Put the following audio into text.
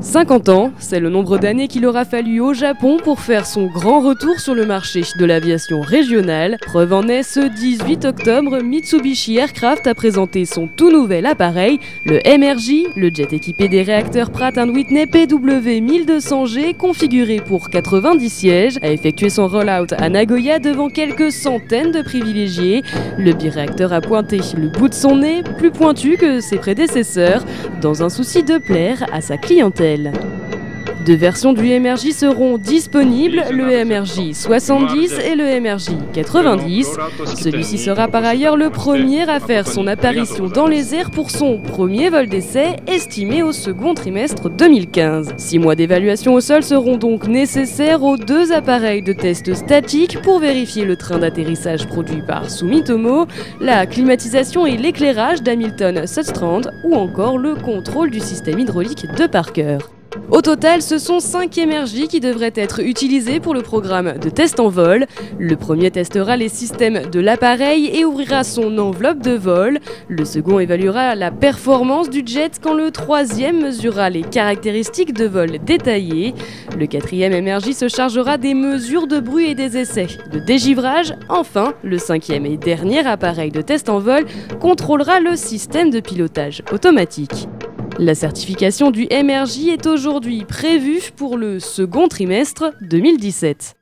50 ans, c'est le nombre d'années qu'il aura fallu au Japon pour faire son grand retour sur le marché de l'aviation régionale. Preuve en est, ce 18 octobre, Mitsubishi Aircraft a présenté son tout nouvel appareil, le MRJ, le jet équipé des réacteurs Pratt & Whitney PW1200G, configuré pour 90 sièges, a effectué son roll-out à Nagoya devant quelques centaines de privilégiés. Le biréacteur a pointé le bout de son nez, plus pointu que ses prédécesseurs, dans un souci de plaire à sa clientèle. Deux versions du MRJ seront disponibles, le MRJ 70 et le MRJ 90. Celui-ci sera par ailleurs le premier à faire son apparition dans les airs pour son premier vol d'essai, estimé au second trimestre 2015. 6 mois d'évaluation au sol seront donc nécessaires aux deux appareils de test statique pour vérifier le train d'atterrissage produit par Sumitomo, la climatisation et l'éclairage d'Hamilton Sutstrand ou encore le contrôle du système hydraulique de Parker. Au total, ce sont 5 MRJ qui devraient être utilisés pour le programme de test en vol. Le premier testera les systèmes de l'appareil et ouvrira son enveloppe de vol. Le second évaluera la performance du jet quand le troisième mesurera les caractéristiques de vol détaillées. Le quatrième MRJ se chargera des mesures de bruit et des essais de dégivrage. Enfin, le cinquième et dernier appareil de test en vol contrôlera le système de pilotage automatique. La certification du MRJ est aujourd'hui prévue pour le second trimestre 2017.